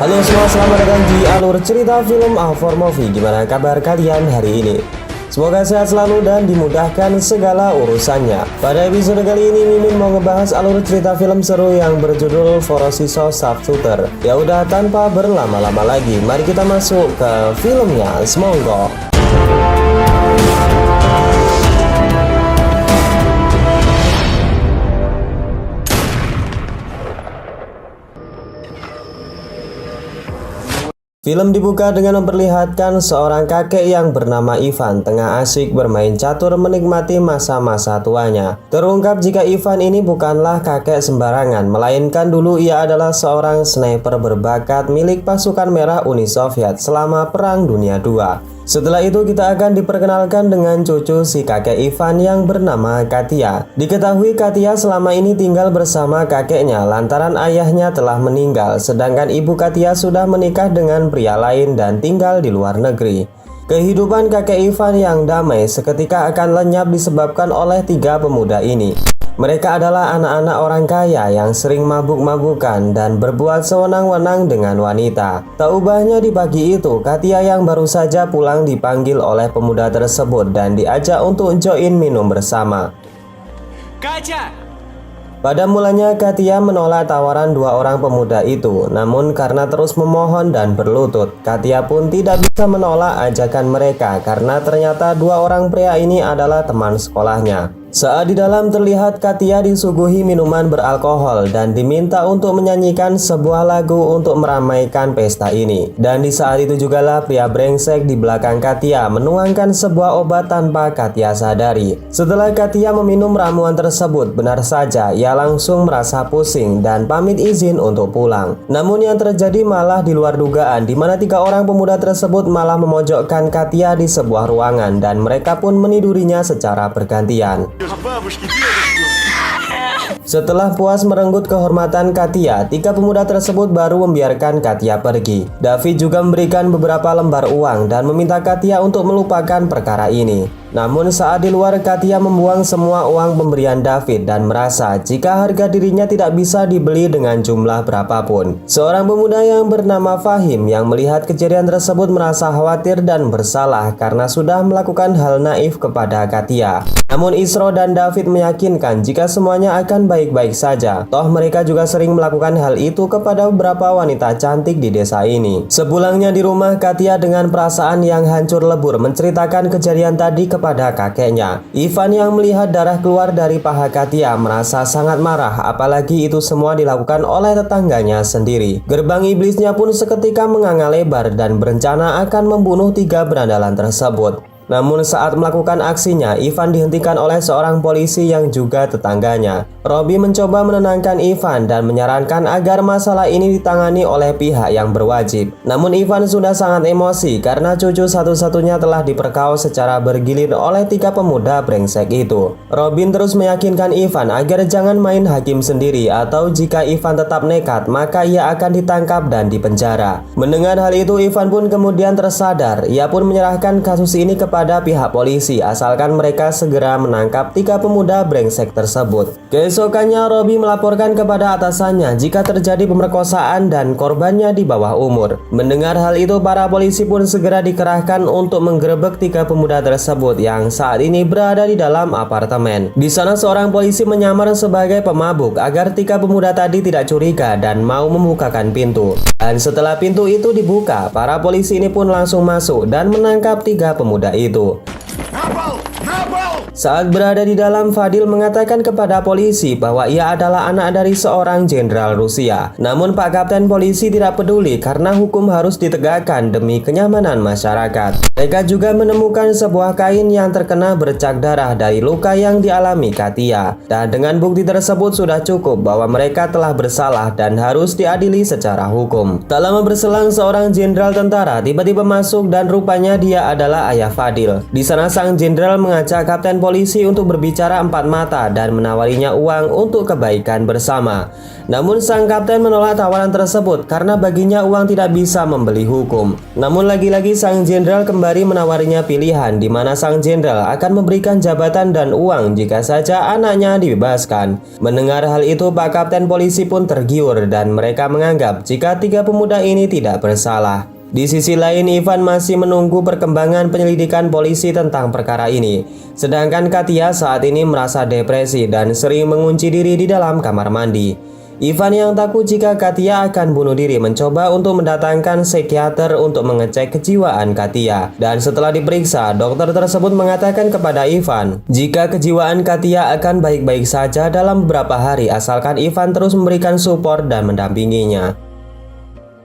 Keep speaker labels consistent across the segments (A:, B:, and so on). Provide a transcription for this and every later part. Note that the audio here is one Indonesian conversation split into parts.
A: Halo semua, selamat datang di alur cerita film A4 Movie. Gimana kabar kalian hari ini? Semoga sehat selalu dan dimudahkan segala urusannya. Pada episode kali ini Mimin mau ngebahas alur cerita film seru yang berjudul Forosiso Sharpshooter. Ya udah, tanpa berlama-lama lagi, mari kita masuk ke filmnya. Semonggo. Film dibuka dengan memperlihatkan seorang kakek yang bernama Ivan tengah asyik bermain catur menikmati masa-masa tuanya. Terungkap jika Ivan ini bukanlah kakek sembarangan, melainkan dulu ia adalah seorang sniper berbakat milik pasukan merah Uni Soviet selama Perang Dunia II. Setelah itu kita akan diperkenalkan dengan cucu si kakek Ivan yang bernama Katia. Diketahui Katia selama ini tinggal bersama kakeknya lantaran ayahnya telah meninggal, sedangkan ibu Katia sudah menikah dengan pria lain dan tinggal di luar negeri. Kehidupan kakek Ivan yang damai seketika akan lenyap disebabkan oleh tiga pemuda ini. Mereka adalah anak-anak orang kaya yang sering mabuk-mabukan dan berbuat sewenang-wenang dengan wanita. Tak ubahnya di pagi itu, Katia yang baru saja pulang dipanggil oleh pemuda tersebut dan diajak untuk join minum bersama.
B: Kaca!
A: Pada mulanya Katia menolak tawaran dua orang pemuda itu, namun karena terus memohon dan berlutut, Katia pun tidak bisa menolak ajakan mereka karena ternyata dua orang pria ini adalah teman sekolahnya. Saat di dalam terlihat Katia disuguhi minuman beralkohol dan diminta untuk menyanyikan sebuah lagu untuk meramaikan pesta ini. Dan di saat itu jugalah pria brengsek di belakang Katia menuangkan sebuah obat tanpa Katia sadari. Setelah Katia meminum ramuan tersebut, benar saja ia langsung merasa pusing dan pamit izin untuk pulang. Namun yang terjadi malah di luar dugaan, di mana tiga orang pemuda tersebut malah memojokkan Katia di sebuah ruangan dan mereka pun menidurinya secara bergantian. Setelah puas merenggut kehormatan Katia, tiga pemuda tersebut baru membiarkan Katia pergi. David juga memberikan beberapa lembar uang dan meminta Katia untuk melupakan perkara ini. Namun saat di luar, Katia membuang semua uang pemberian David dan merasa jika harga dirinya tidak bisa dibeli dengan jumlah berapapun. Seorang pemuda yang bernama Fahim yang melihat kejadian tersebut merasa khawatir dan bersalah karena sudah melakukan hal naif kepada Katia. Namun Isro dan David meyakinkan jika semuanya akan baik-baik saja. Toh mereka juga sering melakukan hal itu kepada beberapa wanita cantik di desa ini. Sepulangnya di rumah, Katia dengan perasaan yang hancur lebur menceritakan kejadian tadi kepada kakeknya. Ivan yang melihat darah keluar dari paha Katia merasa sangat marah, apalagi itu semua dilakukan oleh tetangganya sendiri. Gerbang iblisnya pun seketika menganga lebar dan berencana akan membunuh tiga berandalan tersebut. Namun saat melakukan aksinya, Ivan dihentikan oleh seorang polisi yang juga tetangganya. Robi mencoba menenangkan Ivan dan menyarankan agar masalah ini ditangani oleh pihak yang berwajib. Namun Ivan sudah sangat emosi karena cucu satu-satunya telah diperkaos secara bergilir oleh tiga pemuda brengsek itu. Robin terus meyakinkan Ivan agar jangan main hakim sendiri, atau jika Ivan tetap nekat maka ia akan ditangkap dan dipenjara. Mendengar hal itu, Ivan pun kemudian tersadar. Ia pun menyerahkan kasus ini kepada pihak polisi asalkan mereka segera menangkap tiga pemuda brengsek tersebut. Keesokannya Robi melaporkan kepada atasannya jika terjadi pemerkosaan dan korbannya di bawah umur. Mendengar hal itu, para polisi pun segera dikerahkan untuk menggerebek tiga pemuda tersebut yang saat ini berada di dalam apartemen. Di sana seorang polisi menyamar sebagai pemabuk agar tiga pemuda tadi tidak curiga dan mau membukakan pintu. Dan setelah pintu itu dibuka, para polisi ini pun langsung masuk dan menangkap tiga pemuda itu. Saat berada di dalam, Fadil mengatakan kepada polisi bahwa ia adalah anak dari seorang jenderal Rusia. Namun Pak Kapten polisi tidak peduli karena hukum harus ditegakkan demi kenyamanan masyarakat. Mereka juga menemukan sebuah kain yang terkena bercak darah dari luka yang dialami Katia. Dan dengan bukti tersebut sudah cukup bahwa mereka telah bersalah dan harus diadili secara hukum. Tak lama berselang, seorang jenderal tentara tiba-tiba masuk dan rupanya dia adalah ayah Fadil. Di sana sang jenderal mengajak Kapten polisi untuk berbicara empat mata dan menawarinya uang untuk kebaikan bersama. Namun sang kapten menolak tawaran tersebut karena baginya uang tidak bisa membeli hukum. Namun lagi-lagi sang jenderal kembali menawarinya pilihan di mana sang jenderal akan memberikan jabatan dan uang jika saja anaknya dibebaskan. Mendengar hal itu, Pak Kapten polisi pun tergiur dan mereka menganggap jika tiga pemuda ini tidak bersalah. Di sisi lain, Ivan masih menunggu perkembangan penyelidikan polisi tentang perkara ini. Sedangkan Katia saat ini merasa depresi dan sering mengunci diri di dalam kamar mandi. Ivan yang takut jika Katia akan bunuh diri mencoba untuk mendatangkan psikiater untuk mengecek kejiwaan Katia. Dan setelah diperiksa, dokter tersebut mengatakan kepada Ivan jika kejiwaan Katia akan baik-baik saja dalam beberapa hari asalkan Ivan terus memberikan support dan mendampinginya.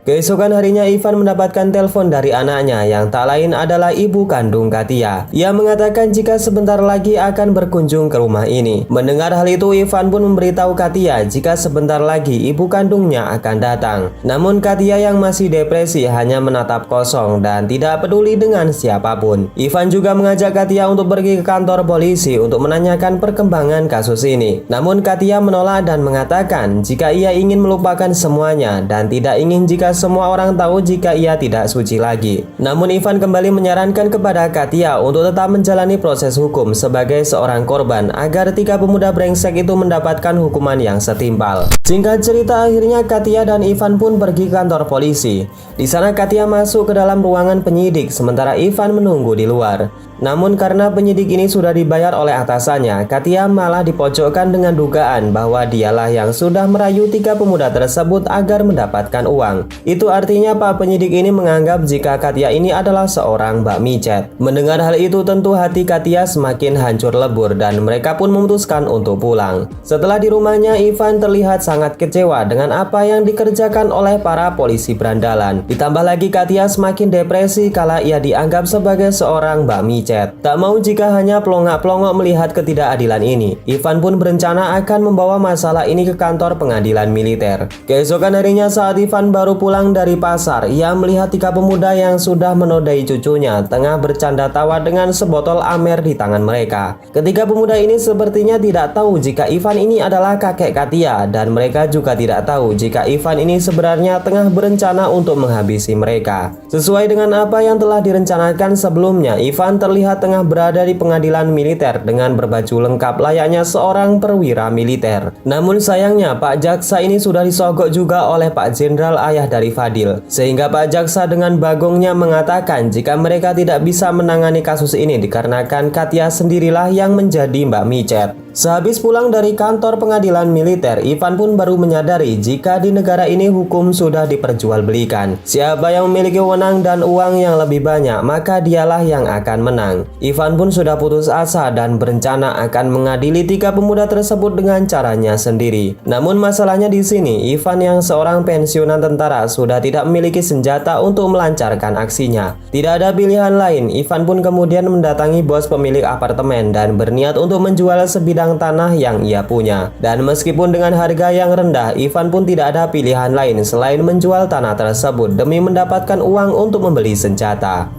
A: Keesokan harinya Ivan mendapatkan telepon dari anaknya yang tak lain adalah ibu kandung Katia. Ia mengatakan jika sebentar lagi akan berkunjung ke rumah ini. Mendengar hal itu, Ivan pun memberitahu Katia jika sebentar lagi ibu kandungnya akan datang. Namun Katia yang masih depresi hanya menatap kosong dan tidak peduli dengan siapapun. Ivan juga mengajak Katia untuk pergi ke kantor polisi untuk menanyakan perkembangan kasus ini. Namun Katia menolak dan mengatakan jika ia ingin melupakan semuanya dan tidak ingin jika semua orang tahu jika ia tidak suci lagi. Namun Ivan kembali menyarankan kepada Katia untuk tetap menjalani proses hukum sebagai seorang korban agar tiga pemuda brengsek itu mendapatkan hukuman yang setimpal. Singkat cerita, akhirnya Katia dan Ivan pun pergi ke kantor polisi. Di sana Katia masuk ke dalam ruangan penyidik sementara Ivan menunggu di luar. Namun karena penyidik ini sudah dibayar oleh atasannya, Katia malah dipojokkan dengan dugaan bahwa dialah yang sudah merayu tiga pemuda tersebut agar mendapatkan uang. Itu artinya Pak penyidik ini menganggap jika Katia ini adalah seorang Mbak Micet. Mendengar hal itu tentu hati Katia semakin hancur lebur dan mereka pun memutuskan untuk pulang. Setelah di rumahnya, Ivan terlihat sangat kecewa dengan apa yang dikerjakan oleh para polisi berandalan. Ditambah lagi Katia semakin depresi kala ia dianggap sebagai seorang Mbak Micet. Tak mau jika hanya pelongak-pelongok melihat ketidakadilan ini, Ivan pun berencana akan membawa masalah ini ke kantor pengadilan militer. Keesokan harinya saat Ivan baru pulang dari pasar, ia melihat tiga pemuda yang sudah menodai cucunya tengah bercanda tawa dengan sebotol Amer di tangan mereka. Ketiga pemuda ini sepertinya tidak tahu jika Ivan ini adalah kakek Katia dan mereka juga tidak tahu jika Ivan ini sebenarnya tengah berencana untuk menghabisi mereka. Sesuai dengan apa yang telah direncanakan sebelumnya, Ivan terlihat tengah berada di pengadilan militer dengan berbaju lengkap layaknya seorang perwira militer. Namun sayangnya Pak Jaksa ini sudah disogok juga oleh Pak Jenderal ayah dari Fadil, sehingga Pak Jaksa dengan bagongnya mengatakan jika mereka tidak bisa menangani kasus ini dikarenakan Katia sendirilah yang menjadi Mbak Micet. Sehabis pulang dari kantor pengadilan militer, Ivan pun baru menyadari jika di negara ini hukum sudah diperjualbelikan. Siapa yang memiliki wewenang dan uang yang lebih banyak, maka dialah yang akan menang. Ivan pun sudah putus asa dan berencana akan mengadili tiga pemuda tersebut dengan caranya sendiri. Namun masalahnya di sini, Ivan yang seorang pensiunan tentara sudah tidak memiliki senjata untuk melancarkan aksinya. Tidak ada pilihan lain, Ivan pun kemudian mendatangi bos pemilik apartemen dan berniat untuk menjual sebidang tanah yang ia punya. Dan meskipun dengan harga yang rendah, Ivan pun tidak ada pilihan lain selain menjual tanah tersebut demi mendapatkan uang untuk membeli senjata.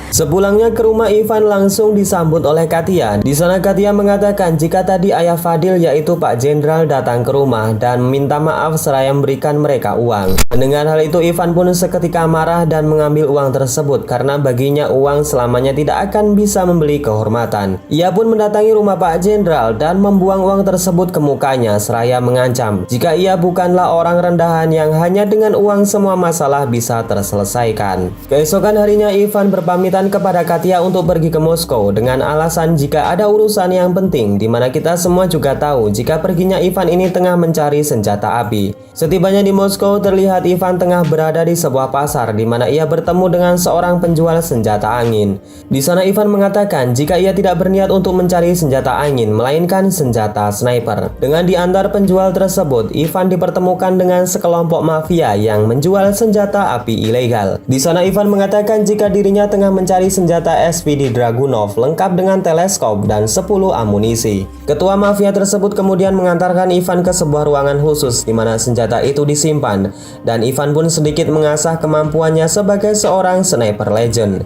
A: Sepulangnya ke rumah, Ivan langsung disambut oleh Katia. Di sana Katia mengatakan jika tadi ayah Fadil yaitu Pak Jenderal datang ke rumah dan meminta maaf seraya memberikan mereka uang. Mendengar hal itu, Ivan pun seketika marah dan mengambil uang tersebut karena baginya uang selamanya tidak akan bisa membeli kehormatan. Ia pun mendatangi rumah Pak Jenderal dan membuang uang tersebut ke mukanya seraya mengancam jika ia bukanlah orang rendahan yang hanya dengan uang semua masalah bisa terselesaikan. Keesokan harinya Ivan berpamitan kepada Katia untuk pergi ke Moskow dengan alasan jika ada urusan yang penting, di mana kita semua juga tahu jika perginya Ivan ini tengah mencari senjata api. Setibanya di Moskow, terlihat Ivan tengah berada di sebuah pasar di mana ia bertemu dengan seorang penjual senjata angin. Di sana Ivan mengatakan jika ia tidak berniat untuk mencari senjata angin melainkan senjata sniper. Dengan diantar penjual tersebut, Ivan dipertemukan dengan sekelompok mafia yang menjual senjata api ilegal. Di sana Ivan mengatakan jika dirinya tengah mencari mencari senjata SPD Dragunov lengkap dengan teleskop dan 10 amunisi. Ketua mafia tersebut kemudian mengantarkan Ivan ke sebuah ruangan khusus di mana senjata itu disimpan, dan Ivan pun sedikit mengasah kemampuannya sebagai seorang sniper legend.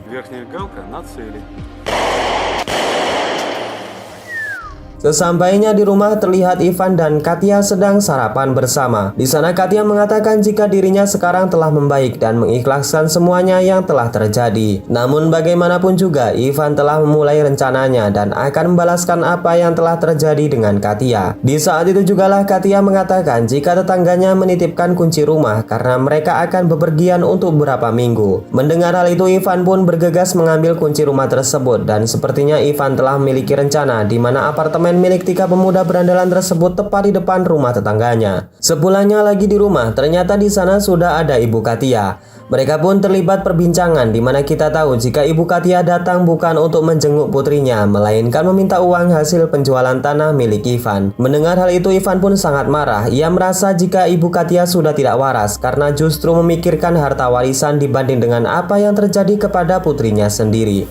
A: Sesampainya di rumah, terlihat Ivan dan Katya sedang sarapan bersama. Di sana Katya mengatakan jika dirinya sekarang telah membaik dan mengikhlaskan semuanya yang telah terjadi. Namun bagaimanapun juga Ivan telah memulai rencananya dan akan membalaskan apa yang telah terjadi dengan Katya. Di saat itu jugalah Katya mengatakan jika tetangganya menitipkan kunci rumah karena mereka akan bepergian untuk beberapa minggu. Mendengar hal itu, Ivan pun bergegas mengambil kunci rumah tersebut, dan sepertinya Ivan telah memiliki rencana di mana apartemen milik 3 pemuda berandalan tersebut tepat di depan rumah tetangganya. Sepulangnya lagi di rumah, ternyata di sana sudah ada ibu Katya. Mereka pun terlibat perbincangan di mana kita tahu jika ibu Katya datang bukan untuk menjenguk putrinya, melainkan meminta uang hasil penjualan tanah milik Ivan. Mendengar hal itu, Ivan pun sangat marah. Ia merasa jika ibu Katya sudah tidak waras karena justru memikirkan harta warisan dibanding dengan apa yang terjadi kepada putrinya sendiri.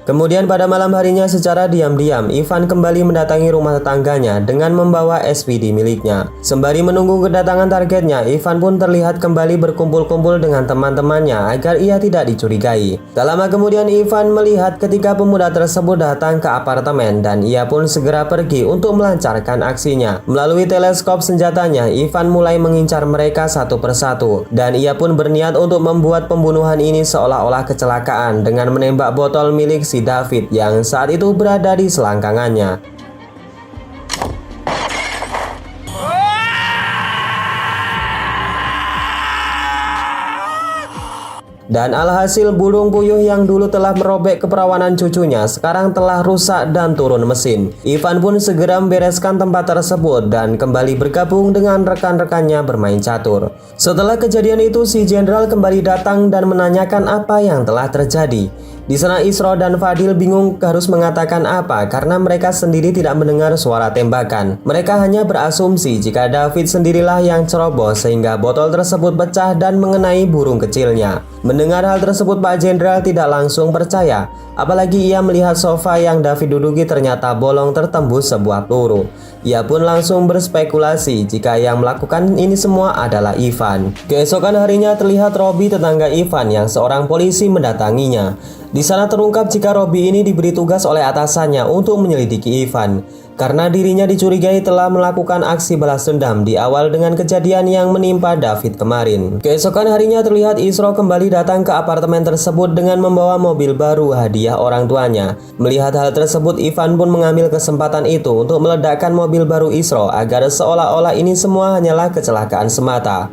A: Kemudian pada malam harinya secara diam-diam Ivan kembali mendatangi rumah tetangganya dengan membawa SPD miliknya. Sembari menunggu kedatangan targetnya, Ivan pun terlihat kembali berkumpul-kumpul dengan teman-temannya agar ia tidak dicurigai. Tak lama kemudian Ivan melihat ketika pemuda tersebut datang ke apartemen, dan ia pun segera pergi untuk melancarkan aksinya. Melalui teleskop senjatanya, Ivan mulai mengincar mereka satu persatu, dan ia pun berniat untuk membuat pembunuhan ini seolah-olah kecelakaan dengan menembak botol milik si David yang saat itu berada di selangkangannya. Dan alhasil burung puyuh yang dulu telah merobek keperawanan cucunya sekarang telah rusak dan turun mesin. Ivan pun segera membereskan tempat tersebut dan kembali bergabung dengan rekan-rekannya bermain catur. Setelah kejadian itu, si jenderal kembali datang dan menanyakan apa yang telah terjadi. Di sana Isro dan Fadil bingung harus mengatakan apa karena mereka sendiri tidak mendengar suara tembakan. Mereka hanya berasumsi jika David sendirilah yang ceroboh sehingga botol tersebut pecah dan mengenai burung kecilnya. Mendengar hal tersebut, Pak Jenderal tidak langsung percaya, apalagi ia melihat sofa yang David duduki ternyata bolong tertembus sebuah peluru. Ia pun langsung berspekulasi jika yang melakukan ini semua adalah Ivan. Keesokan harinya terlihat Robi, tetangga Ivan, yang seorang polisi mendatanginya. Di sana terungkap jika Robi ini diberi tugas oleh atasannya untuk menyelidiki Ivan karena dirinya dicurigai telah melakukan aksi balas dendam di awal dengan kejadian yang menimpa David kemarin. Keesokan harinya terlihat Isro kembali datang ke apartemen tersebut dengan membawa mobil baru hadiah orang tuanya. Melihat hal tersebut, Ivan pun mengambil kesempatan itu untuk meledakkan mobil baru Isro agar seolah-olah ini semua hanyalah kecelakaan semata.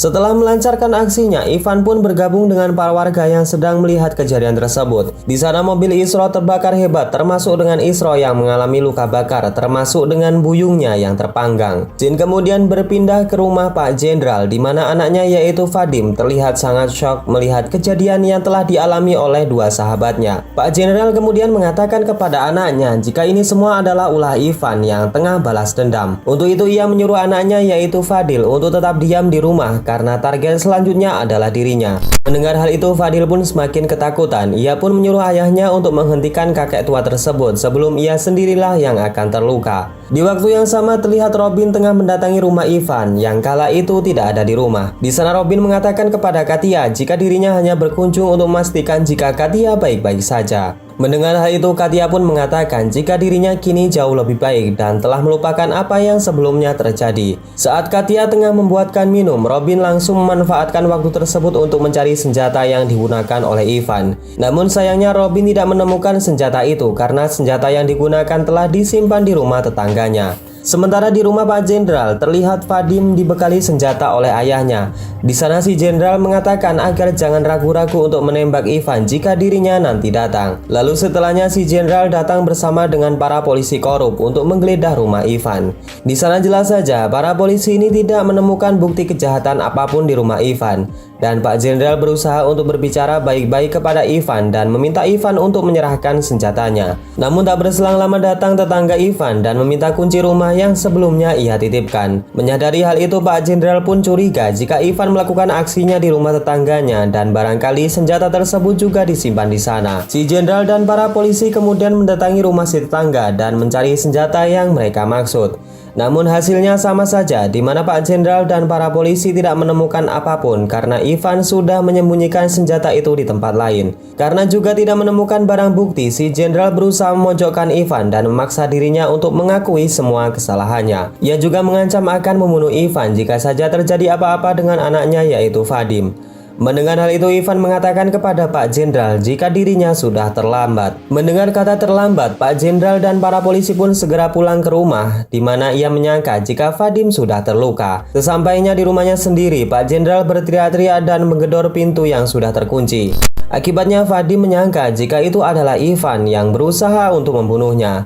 A: Setelah melancarkan aksinya, Ivan pun bergabung dengan para warga yang sedang melihat kejadian tersebut. Di sana mobil Isro terbakar hebat, termasuk dengan Isro yang mengalami luka bakar, termasuk dengan buyungnya yang terpanggang. Jin kemudian berpindah ke rumah Pak Jenderal, di mana anaknya yaitu Vadim terlihat sangat syok melihat kejadian yang telah dialami oleh dua sahabatnya. Pak Jenderal kemudian mengatakan kepada anaknya jika ini semua adalah ulah Ivan yang tengah balas dendam. Untuk itu ia menyuruh anaknya yaitu Fadil untuk tetap diam di rumah karena target selanjutnya adalah dirinya. Mendengar hal itu, Fadil pun semakin ketakutan. Ia pun menyuruh ayahnya untuk menghentikan kakek tua tersebut sebelum ia sendirilah yang akan terluka. Di waktu yang sama terlihat Robin tengah mendatangi rumah Ivan yang kala itu tidak ada di rumah. Di sana Robin mengatakan kepada Katya jika dirinya hanya berkunjung untuk memastikan jika Katya baik-baik saja. Mendengar hal itu, Katya pun mengatakan jika dirinya kini jauh lebih baik dan telah melupakan apa yang sebelumnya terjadi. Saat Katya tengah membuatkan minum, Robin langsung memanfaatkan waktu tersebut untuk mencari senjata yang digunakan oleh Ivan. Namun sayangnya Robin tidak menemukan senjata itu karena senjata yang digunakan telah disimpan di rumah tetangganya. Sementara di rumah Pak Jenderal terlihat Vadim dibekali senjata oleh ayahnya. Di sana si Jenderal mengatakan agar jangan ragu-ragu untuk menembak Ivan jika dirinya nanti datang. Lalu setelahnya si Jenderal datang bersama dengan para polisi korup untuk menggeledah rumah Ivan. Di sana jelas saja para polisi ini tidak menemukan bukti kejahatan apapun di rumah Ivan. Dan Pak Jenderal berusaha untuk berbicara baik-baik kepada Ivan dan meminta Ivan untuk menyerahkan senjatanya. Namun tak berselang lama datang tetangga Ivan dan meminta kunci rumah yang sebelumnya ia titipkan. Menyadari hal itu, Pak Jenderal pun curiga jika Ivan melakukan aksinya di rumah tetangganya dan barangkali senjata tersebut juga disimpan di sana. Si Jenderal dan para polisi kemudian mendatangi rumah si tetangga dan mencari senjata yang mereka maksud. Namun hasilnya sama saja, di mana Pak Jenderal dan para polisi tidak menemukan apapun karena Ivan sudah menyembunyikan senjata itu di tempat lain. Karena juga tidak menemukan barang bukti, si Jenderal berusaha memojokkan Ivan dan memaksa dirinya untuk mengakui semua kesalahannya. Ia juga mengancam akan membunuh Ivan jika saja terjadi apa-apa dengan anaknya yaitu Vadim. Mendengar hal itu, Ivan mengatakan kepada Pak Jenderal jika dirinya sudah terlambat. Mendengar kata terlambat, Pak Jenderal dan para polisi pun segera pulang ke rumah, di mana ia menyangka jika Vadim sudah terluka. Sesampainya di rumahnya sendiri, Pak Jenderal berteriak-teriak dan menggedor pintu yang sudah terkunci. Akibatnya Vadim menyangka jika itu adalah Ivan yang berusaha untuk membunuhnya.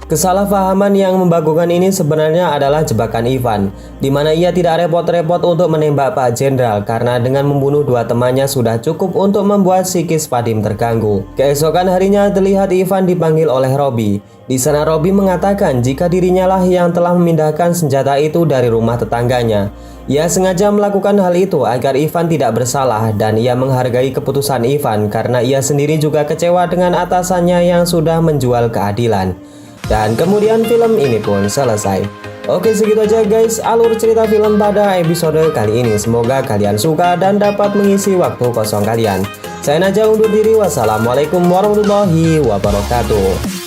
A: Kesalahpahaman yang membagukan ini sebenarnya adalah jebakan Ivan, di mana ia tidak repot-repot untuk menembak Pak Jenderal karena dengan membunuh dua temannya sudah cukup untuk membuat psikis Vadim terganggu. Keesokan harinya terlihat Ivan dipanggil oleh Robi. Di sana Robi mengatakan jika dirinya lah yang telah memindahkan senjata itu dari rumah tetangganya. Ia sengaja melakukan hal itu agar Ivan tidak bersalah dan ia menghargai keputusan Ivan karena ia sendiri juga kecewa dengan atasannya yang sudah menjual keadilan. Dan kemudian film ini pun selesai. Oke, segitu aja guys alur cerita film pada episode kali ini. Semoga kalian suka dan dapat mengisi waktu kosong kalian. Saya Najwa undur diri. Wassalamualaikum warahmatullahi wabarakatuh.